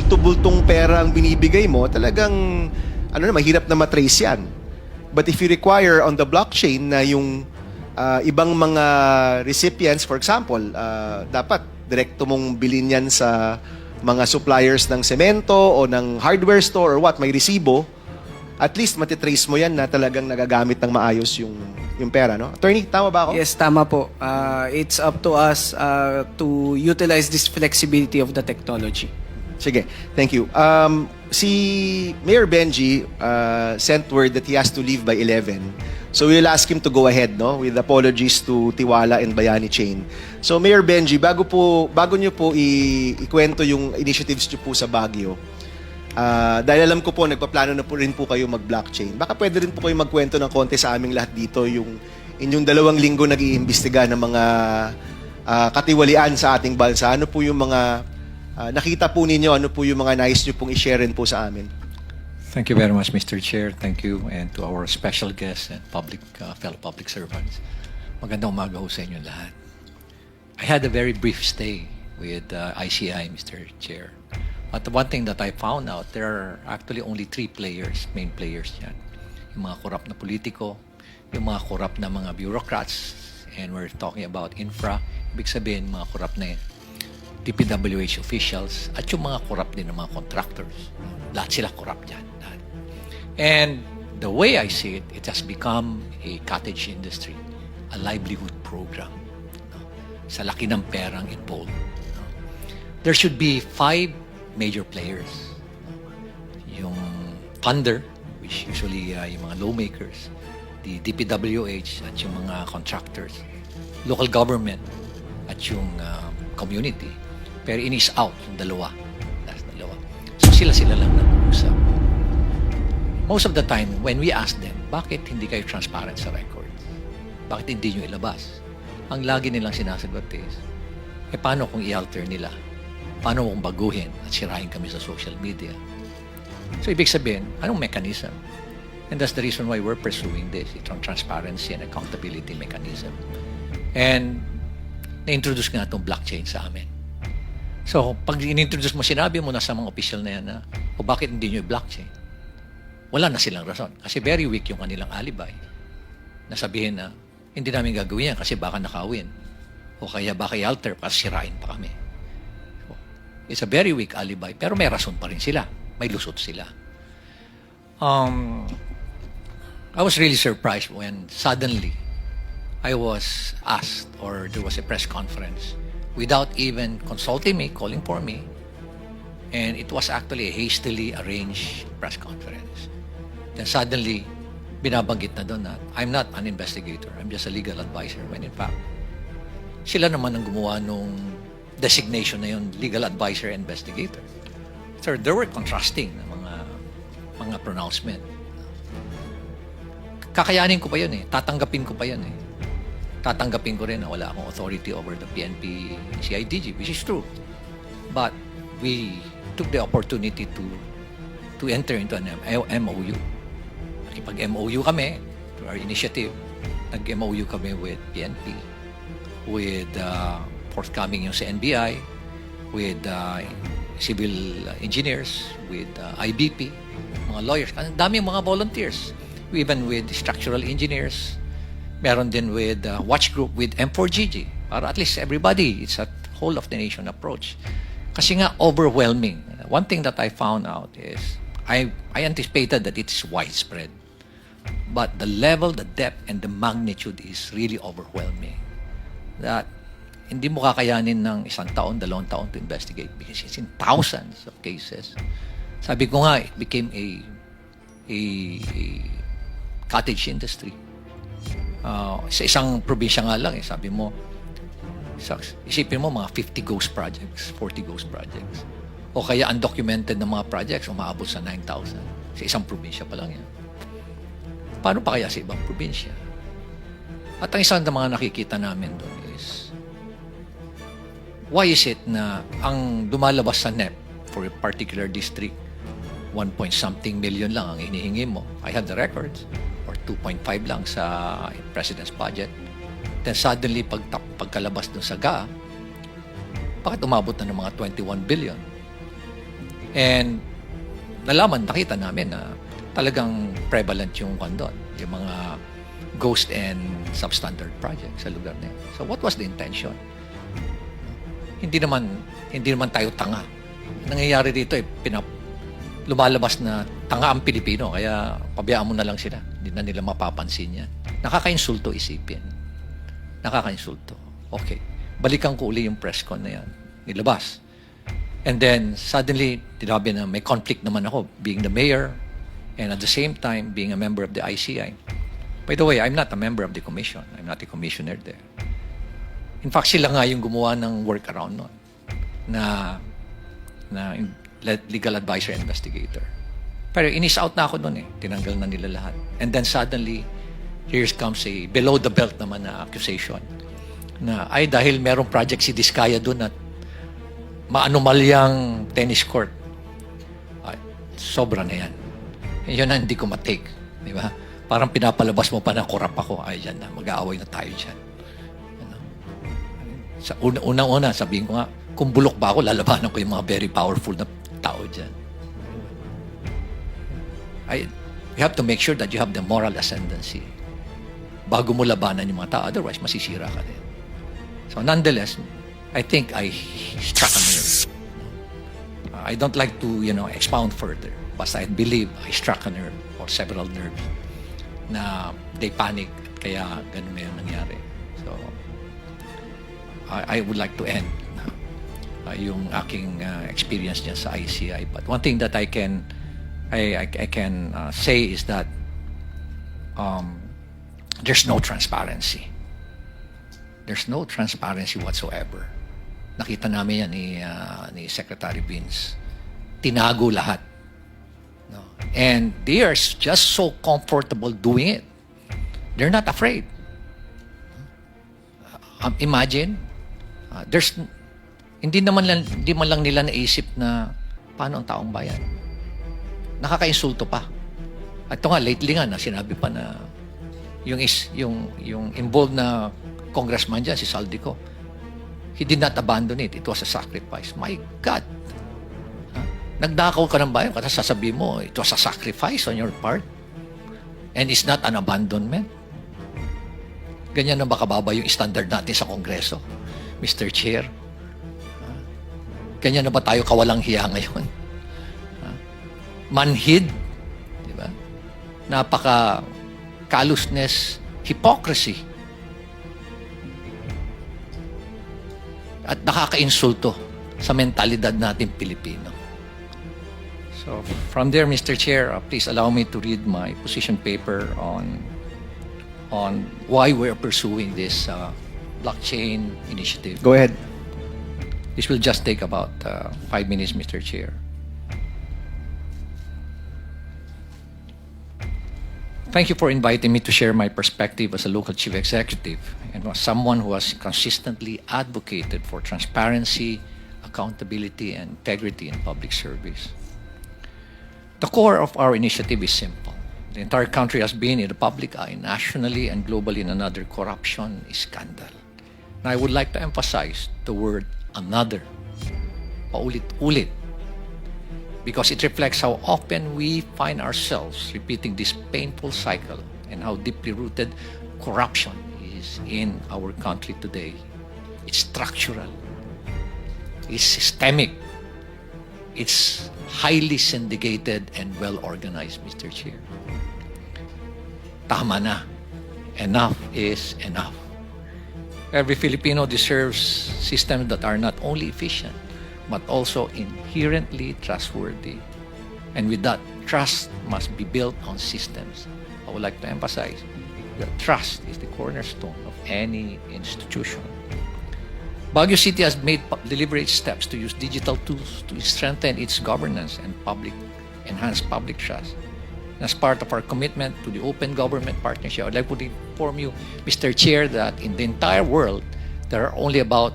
bulto-bultong pera ang binibigay mo, talagang ano na, mahirap na matrace yan. But if you require on the blockchain na yung ibang mga recipients, for example, dapat direkto mong bilhin yan sa mga suppliers ng semento o ng hardware store or what, may resibo, at least matitrace mo yan na talagang nagagamit ng maayos yung pera, no? Attorney, tama ba ako? Yes, tama po. It's up to us to utilize this flexibility of the technology. Sige, thank you. Si Mayor Benji sent word that he has to leave by 11. So we'll ask him to go ahead, no, with apologies to Tiwala and Bayani Chain. So Mayor Benji, bago niyo po ikwento yung initiatives niyo po sa Baguio, dahil alam ko po nagpaplano na po rin po kayo mag-blockchain. Baka pwede rin po kayo magkwento ng konti sa aming lahat dito yung inyong 2 linggo nag-iimbestiga ng mga katiwalian sa ating bansa. Ano po yung mga nakita po ninyo, ano po yung mga nais nyo pong i-share rin po sa amin? Thank you very much, Mr. Chair. Thank you, and to our special guests and fellow public servants. Magandang umaga ho sa inyo lahat. I had a very brief stay with ICI, Mr. Chair. But the one thing that I found out, there are actually only 3 players, main players yan. Yung mga korap na politiko, yung mga korap na mga bureaucrats, and we're talking about infra, ibig sabihin mga korap na DPWH officials, at yung mga korap din ng mga contractors. Lahat sila korap dyan. And the way I see it, it has become a cottage industry, a livelihood program. Sa laki ng perang involved. There should be 5 major players. Yung funder, which usually yung mga lawmakers, the DPWH at yung mga contractors, local government at yung community. Pero in is out, yung dalawa. That's dalawa. So sila-sila lang nag-uusap. Most of the time, when we ask them, bakit hindi kayo transparent sa records? Bakit hindi nyo ilabas? Ang lagi nilang sinasagot is, paano kung i-alter nila? Paano kung baguhin at sirahin kami sa social media? So, ibig sabihin, anong mechanism? And that's the reason why we're pursuing this, itong transparency and accountability mechanism. And na-introduce nga itong blockchain sa amin. So, pag in-introduce mo, sinabi mo na sa mga official na yan na, o bakit hindi nyo i-blockchain? Wala na silang rason. Kasi very weak yung kanilang alibay. Nasabihin na, hindi namin gagawin yan kasi baka nakawin. O kaya baka i-alter kasi sirain pa kami. So, it's a very weak alibi. Pero may rason pa rin sila. May lusot sila. I was really surprised when suddenly I was asked or there was a press conference without even consulting me, calling for me. And it was actually a hastily arranged press conference. Then suddenly, binabanggit na doon na I'm not an investigator, I'm just a legal advisor. When in fact, sila naman ang gumawa nung designation na yun, legal advisor and investigator. So there were contrasting na mga pronouncement. Kakayanin ko pa yun eh, tatanggapin ko pa yun eh. Tatanggapin ko rin na wala akong authority over the PNP CIDG, which is true. But we took the opportunity to enter into an MOU. Nakipag-MOU kami, to our initiative, nag-MOU kami with PNP, with forthcoming yung sa NBI, with civil engineers, with IBP, mga lawyers, ang daming mga volunteers, even with structural engineers, meron din with watch group with M4GG, para at least everybody, it's a whole of the nation approach. Kasi nga, overwhelming. One thing that I found out is, I anticipated that it's widespread. But the level, the depth, and the magnitude is really overwhelming. That hindi mo kakayanin ng 1 taon, 2 taon to investigate because it's in thousands of cases. Sabi ko nga, it became a cottage industry. Sa isang probinsya nga lang, sabi mo, isipin mo mga 50 ghost projects, 40 ghost projects. O kaya undocumented na mga projects, umaabot sa 9,000. Sa isang probinsya pa lang yan. Paano pa kaya sa ibang probinsya? At ang isang ng mga nakikita namin doon is, why is it na ang dumalabas sa NEP for a particular district, 1-point-something million lang ang hinihingi mo. I have the records. Or 2.5 lang sa President's budget. Then suddenly, pagkalabas dun sa GA, bakit umabot na ng mga 21 billion? And nakita namin na talagang prevalent yung kondon, yung mga ghost and substandard projects sa lugar na yun. So what was the intention? Hindi naman tayo tanga. Nangyayari dito lumalabas na tanga ang Pilipino, kaya pabayaan mo na lang sila. Hindi na nila mapapansin yan. Nakakainsulto isipin. Nakakainsulto. Okay. Balikan ko uli yung press con na yan. Nilabas. And then, suddenly, tinabi na may conflict naman ako, being the mayor, and at the same time, being a member of the ICI. By the way, I'm not a member of the commission. I'm not a commissioner there. In fact, sila nga yung gumawa ng workaround nun na legal advisor investigator. Pero inis out na ako nun eh. Tinanggal na nila lahat. And then suddenly, here comes a below the belt naman na accusation na dahil merong project si Diskaya doon at maanomalyang tennis court. Sobra na yan. Yun na hindi ko matake. Di ba? Parang pinapalabas mo pa na kurap ako. Yan na, mag-aaway na tayo dyan. Ano? Sa unang-una, sabihin ko nga, kung bulok ba ako, lalabanan ko yung mga very powerful na tao dyan. You have to make sure that you have the moral ascendancy bago mo labanan yung mga tao. Otherwise, masisira ka din. So, nonetheless, I think I struck a nerve. I don't like to, expound further. But I believe I struck a nerve or several nerves na they panic kaya ganun ngayon nangyari. So, I would like to end yung aking experience niya sa ICI. But one thing that I can say is that there's no transparency. There's no transparency whatsoever. Nakita namin yan ni Secretary Vince. Tinago lahat. No? And they are just so comfortable doing it. They're not afraid. Imagine, hindi man lang nila naisip na paano ang taong bayan. Nakakainsulto pa. At ito nga, lately nga, sinabi pa na yung involved na congressman dyan, si Saldico, he did not abandon it. It was a sacrifice. My God! Nagdakaw ka ng bayan, kasi sasabihin mo, it was a sacrifice on your part. And it's not an abandonment. Ganyan na ba kababa yung standard natin sa Kongreso, Mr. Chair? Ganyan na ba tayo kawalang hiya ngayon? Manhid, di ba? Napaka callousness, hypocrisy. At nakakainsulto sa mentalidad natin Pilipino. So, from there, Mr. Chair, please allow me to read my position paper on why we're pursuing this blockchain initiative. Go ahead. This will just take about 5 minutes, Mr. Chair. Thank you for inviting me to share my perspective as a local chief executive and as someone who has consistently advocated for transparency, accountability, and integrity in public service. The core of our initiative is simple. The entire country has been in the public eye, nationally and globally, in another corruption scandal. And I would like to emphasize the word another, paulit-ulit, because it reflects how often we find ourselves repeating this painful cycle and how deeply rooted corruption is in our country today. It's structural, it's systemic, it's highly syndicated and well-organized, Mr. Chair. Tama na. Enough is enough. Every Filipino deserves systems that are not only efficient, but also inherently trustworthy. And with that, trust must be built on systems. I would like to emphasize that trust is the cornerstone of any institution. Baguio City has made deliberate steps to use digital tools to strengthen its governance and enhance public trust. As part of our commitment to the Open Government Partnership, I would like to inform you, Mr. Chair, that in the entire world, there are only about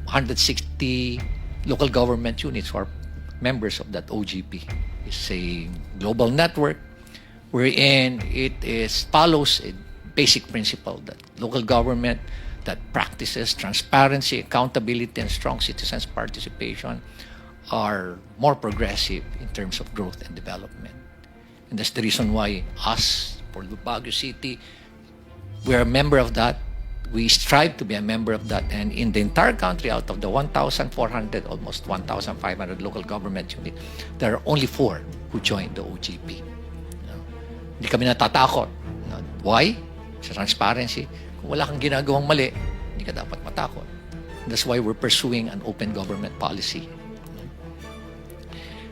160 local government units who are members of that OGP. It's a global network wherein it follows a basic principle that local government that practices transparency, accountability, and strong citizens' participation are more progressive in terms of growth and development. And that's the reason why us, for Baguio City, we're a member of that. We strive to be a member of that. And in the entire country, out of the 1,400, almost 1,500 local government units, there are only 4 who joined the OGP. Hindi kami natatakot. Why? Sa transparency. Kung wala kang ginagawang mali, hindi ka dapat matakot. That's why we're pursuing an open government policy.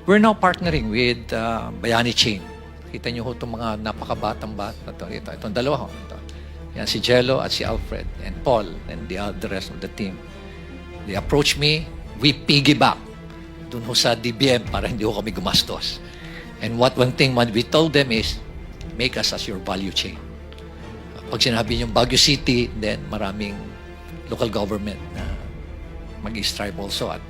We're now partnering with Bayani Chain. Kita niyo ho itong mga napakabatang bata. Itong dalawa ho. Yan, si Jello at si Alfred and Paul and the rest of the team. They approach me, we piggyback dun ho sa DBM para hindi ho kami gumastos. And one thing we told them is, make us as your value chain. Pag sinabi niyong Baguio City, then maraming local government na mag-strive also at,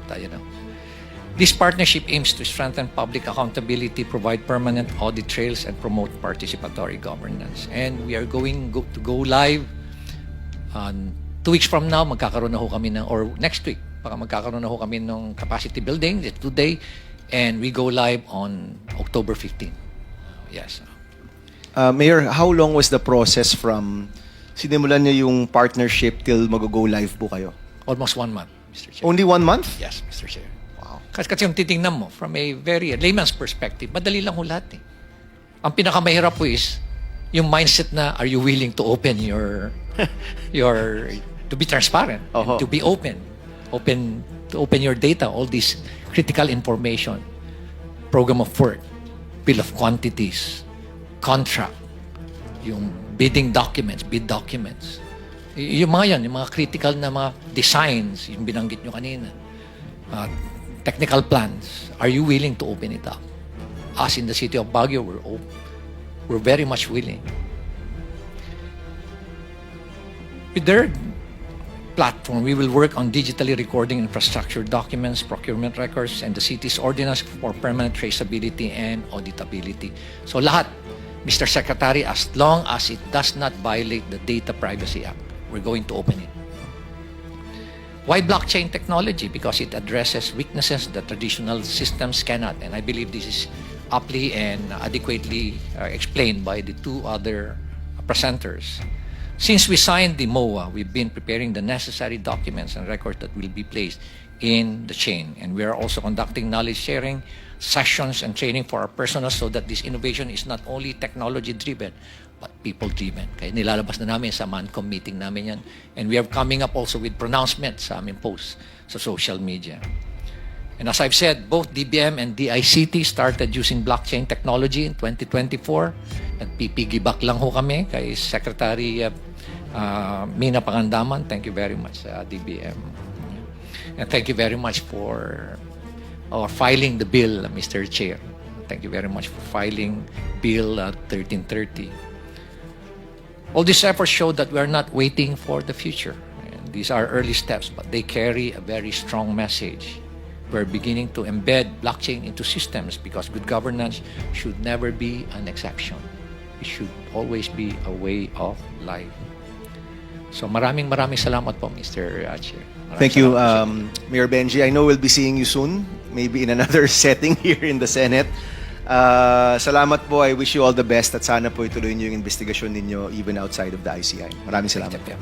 This partnership aims to strengthen public accountability, provide permanent audit trails, and promote participatory governance. And we are going to go live 2 weeks from now. Magkakaroon na ho kami or next week, baka magkakaroon na ho kami ng capacity building today, and we go live on October 15. Yes. Mayor, how long was the process from sinimulan niyo yung partnership till mag-go live po kayo? Almost 1 month, Mr. Chair. Only 1 month? Yes, Mr. Chair. Kasi yung titingnan mo, from a very layman's perspective, madali lang ho lahat eh. Ang pinakamahirap po is, yung mindset na, are you willing to open to be transparent, and to be open, to open your data, all this critical information, program of work, bill of quantities, contract, yung bid documents. Yung mga yan, yung mga critical na mga designs, yung binanggit nyo kanina, technical plans, are you willing to open it up? Us in the city of Baguio, we're very much willing. With their platform, we will work on digitally recording infrastructure documents, procurement records, and the city's ordinance for permanent traceability and auditability. So lahat, Mr. Secretary, as long as it does not violate the Data Privacy Act, we're going to open it. Why blockchain technology? Because it addresses weaknesses that traditional systems cannot. And I believe this is aptly and adequately explained by the 2 other presenters. Since we signed the MOA, we've been preparing the necessary documents and records that will be placed in the chain. And we are also conducting knowledge sharing sessions and training for our personnel so that this innovation is not only technology-driven, but people-driven. Kaya nilalabas na namin sa MANCOM meeting namin yan. And we are coming up also with pronouncements sa aming posts sa social media. And as I've said, both DBM and DICT started using blockchain technology in 2024. At pipigibak lang ho kami kay Secretary Mina Pangandaman. Thank you very much, DBM. And thank you very much for filing the bill, Mr. Chair. Thank you very much for filing Bill 1330. All these efforts show that we are not waiting for the future. And these are early steps, but they carry a very strong message. We're beginning to embed blockchain into systems because good governance should never be an exception. It should always be a way of life. So maraming salamat po, Mr. Chair. Thank you, Mayor Benji. I know we'll be seeing you soon, maybe in another setting here in the Senate. Salamat po. I wish you all the best at sana po ituloy niyo yung investigasyon ninyo even outside of the ICI. Maraming salamat po.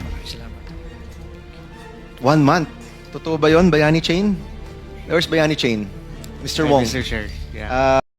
1 month. Totoo ba yun, Bayani Chain? Where's Bayani Chain? Mr. Wong. Mr. Chair. Yeah.